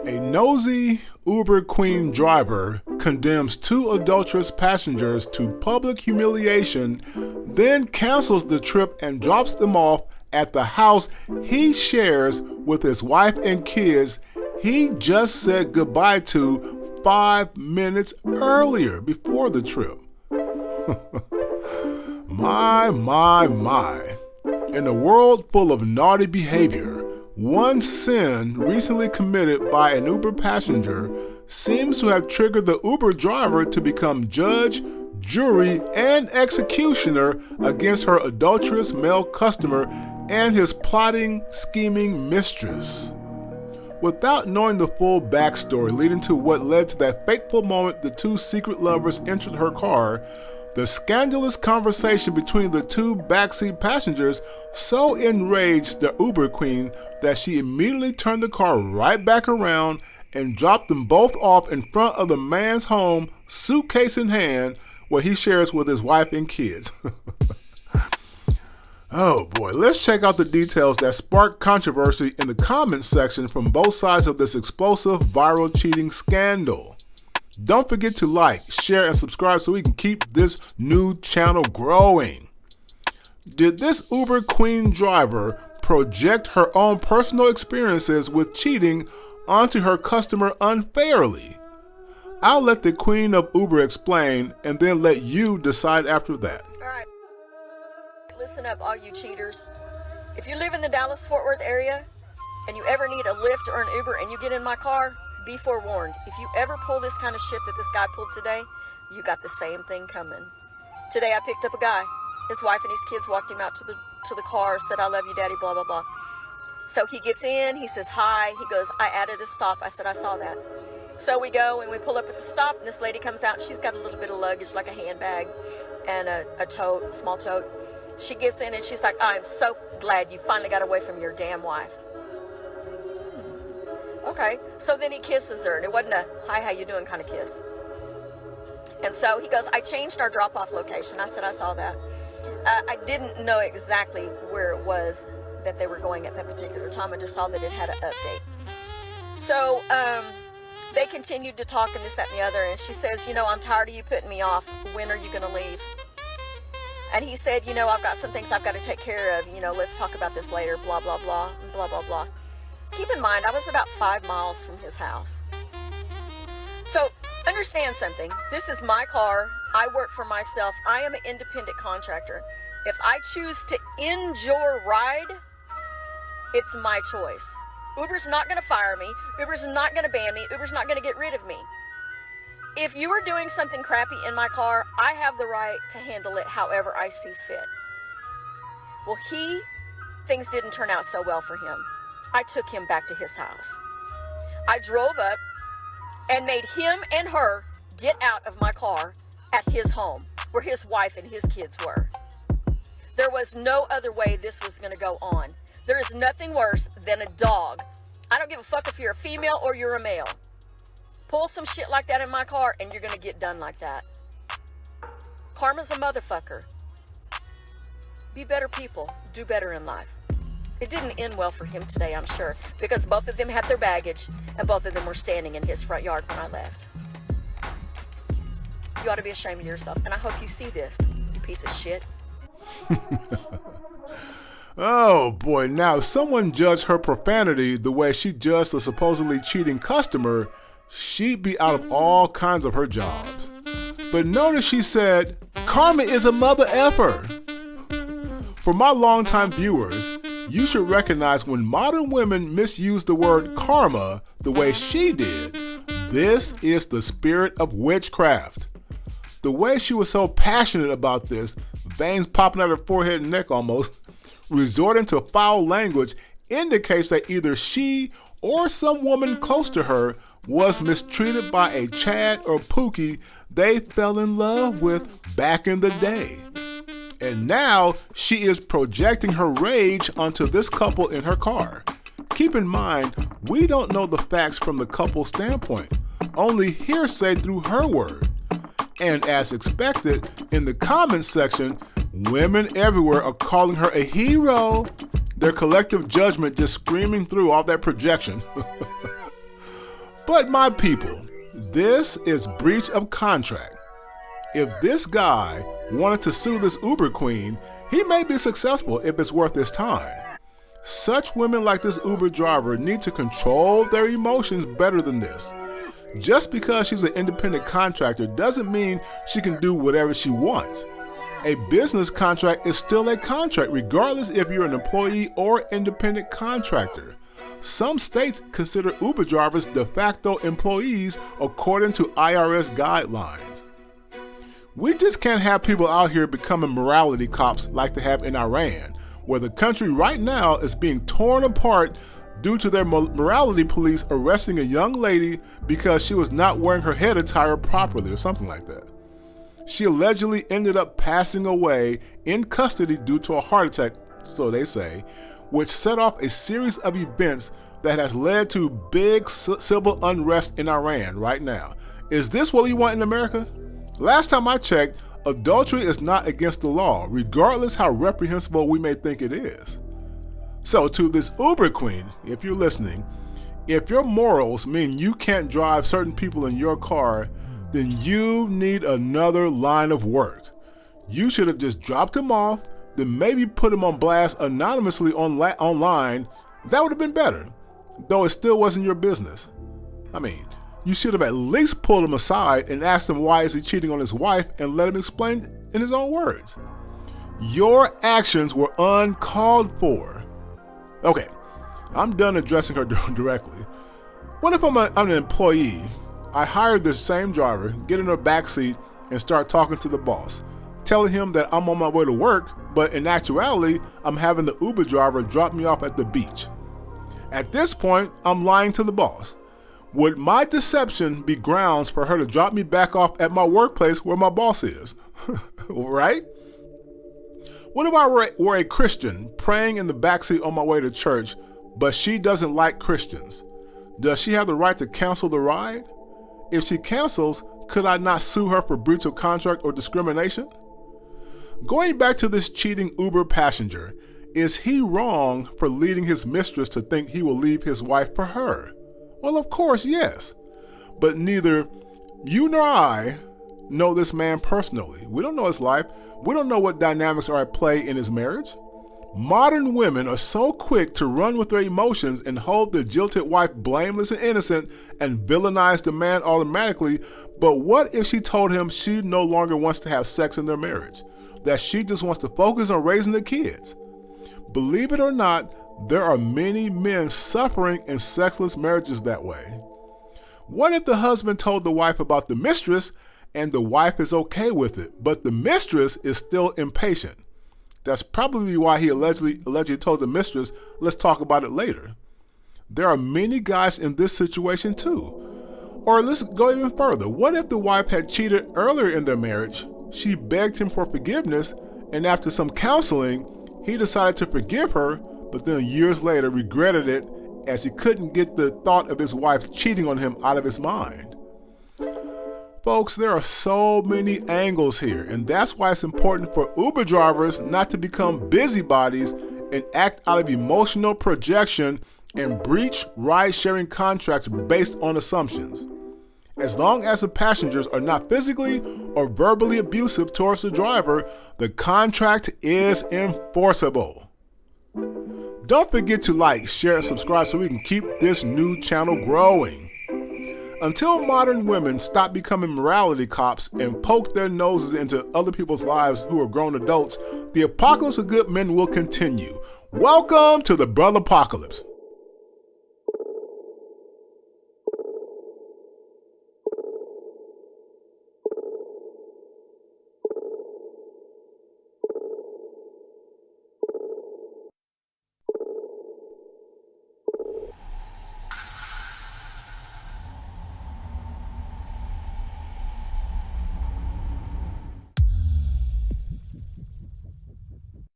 A nosy Uber Queen driver condemns 2 adulterous passengers to public humiliation, then cancels the trip and drops them off at the house he shares with his wife and kids he just said goodbye to 5 minutes earlier before the trip. My. In a world full of naughty behavior, one sin recently committed by an Uber passenger seems to have triggered the Uber driver to become judge, jury, and executioner against her adulterous male customer and his plotting, scheming mistress. Without knowing the full backstory leading to what led to that fateful moment the 2 secret lovers entered her car, the scandalous conversation between the 2 backseat passengers so enraged the Uber Queen that she immediately turned the car right back around and dropped them both off in front of the man's home, suitcase in hand, where he shares with his wife and kids. Oh boy, let's check out the details that sparked controversy in the comments section from both sides of this explosive viral cheating scandal. Don't forget to like, share, and subscribe so we can keep this new channel growing. Did this Uber Queen driver project her own personal experiences with cheating onto her customer unfairly? I'll let the Queen of Uber explain and then let you decide after that. Alright, listen up all you cheaters. If you live in the Dallas-Fort Worth area and you ever need a Lyft or an Uber and you get in my car, be forewarned. If you ever pull this kind of shit that this guy pulled today, you got the same thing coming. Today I picked up a guy. His wife and his kids walked him out to the car, said, "I love you, daddy," blah, blah, blah. So he gets in, he says, "Hi." He goes, "I added a stop." I said, "I saw that." So we go and we pull up at the stop, and this lady comes out. She's got a little bit of luggage, like a handbag and a tote, small tote. She gets in and she's like, "I'm so glad you finally got away from your damn wife." Okay, so then he kisses her, and it wasn't a "hi, how you doing" kind of kiss. And so he goes, "I changed our drop-off location." I said, "I saw that." I didn't know exactly where it was that they were going at that particular time. I just saw that it had an update. So they continued to talk and this, that, and the other, and she says, "I'm tired of you putting me off. When are you going to leave?" And he said, "I've got some things I've got to take care of. Let's talk about this later, blah, blah, blah, blah, blah, blah." Keep in mind, I was about 5 miles from his house. So understand something. This is my car. I work for myself. I am an independent contractor. If I choose to end your ride, it's my choice. Uber's not going to fire me. Uber's not going to ban me. Uber's not going to get rid of me. If you are doing something crappy in my car, I have the right to handle it however I see fit. Well, things didn't turn out so well for him. I took him back to his house. I drove up and made him and her get out of my car at his home, where his wife and his kids were. There was no other way this was going to go on. There is nothing worse than a dog. I don't give a fuck if you're a female or you're a male. Pull some shit like that in my car and you're going to get done like that. Karma's a motherfucker. Be better people. Do better in life. It didn't end well for him today, I'm sure, because both of them had their baggage and both of them were standing in his front yard when I left. You ought to be ashamed of yourself, and I hope you see this, you piece of shit. Oh boy, now if someone judged her profanity the way she judged the supposedly cheating customer, she'd be out of all kinds of her jobs. But notice she said, "Karma is a mother effer." For my longtime viewers, you should recognize when modern women misuse the word karma the way she did. This is the spirit of witchcraft. The way she was so passionate about this, veins popping out her forehead and neck almost, resorting to foul language, indicates that either she or some woman close to her was mistreated by a Chad or Pookie they fell in love with back in the day. And now she is projecting her rage onto this couple in her car. Keep in mind, we don't know the facts from the couple's standpoint, only hearsay through her word. And as expected, in the comments section, women everywhere are calling her a hero, their collective judgment just screaming through all that projection. But my people, this is breach of contract. If this guy wanted to sue this Uber queen, he may be successful if it's worth his time. Such women like this Uber driver need to control their emotions better than this. Just because she's an independent contractor doesn't mean she can do whatever she wants. A business contract is still a contract, regardless if you're an employee or independent contractor. Some states consider Uber drivers de facto employees according to IRS guidelines. We just can't have people out here becoming morality cops like they have in Iran, where the country right now is being torn apart due to their morality police arresting a young lady because she was not wearing her head attire properly or something like that. She allegedly ended up passing away in custody due to a heart attack, so they say, which set off a series of events that has led to big civil unrest in Iran right now. Is this what we want in America? Last time I checked, adultery is not against the law, regardless how reprehensible we may think it is. So to this Uber queen, if you're listening, if your morals mean you can't drive certain people in your car, then you need another line of work. You should have just dropped him off, then maybe put him on blast anonymously online. That would have been better, though it still wasn't your business. I mean, you should have at least pulled him aside and asked him why is he cheating on his wife and let him explain in his own words. Your actions were uncalled for. Okay, I'm done addressing her directly. What if I'm an employee? I hired this same driver, get in her backseat, and start talking to the boss, telling him that I'm on my way to work, but in actuality, I'm having the Uber driver drop me off at the beach. At this point, I'm lying to the boss. Would my deception be grounds for her to drop me back off at my workplace where my boss is? Right? What if I were a Christian praying in the backseat on my way to church, but she doesn't like Christians? Does she have the right to cancel the ride? If she cancels, could I not sue her for breach of contract or discrimination? Going back to this cheating Uber passenger, is he wrong for leading his mistress to think he will leave his wife for her? Well, of course, yes. But neither you nor I know this man personally. We don't know his life. We don't know what dynamics are at play in his marriage. Modern women are so quick to run with their emotions and hold the jilted wife blameless and innocent and villainize the man automatically. But what if she told him she no longer wants to have sex in their marriage? That she just wants to focus on raising the kids? Believe it or not, there are many men suffering in sexless marriages that way. What if the husband told the wife about the mistress and the wife is okay with it, but the mistress is still impatient? That's probably why he allegedly told the mistress, let's talk about it later. There are many guys in this situation too. Or let's go even further. What if the wife had cheated earlier in their marriage? She begged him for forgiveness, and after some counseling, he decided to forgive her, but then years later regretted it as he couldn't get the thought of his wife cheating on him out of his mind. Folks, there are so many angles here, and that's why it's important for Uber drivers not to become busybodies and act out of emotional projection and breach ride-sharing contracts based on assumptions. As long as the passengers are not physically or verbally abusive towards the driver, the contract is enforceable. Don't forget to like, share, and subscribe so we can keep this new channel growing. Until modern women stop becoming morality cops and poke their noses into other people's lives who are grown adults, the apocalypse of good men will continue. Welcome to the Brother Apocalypse.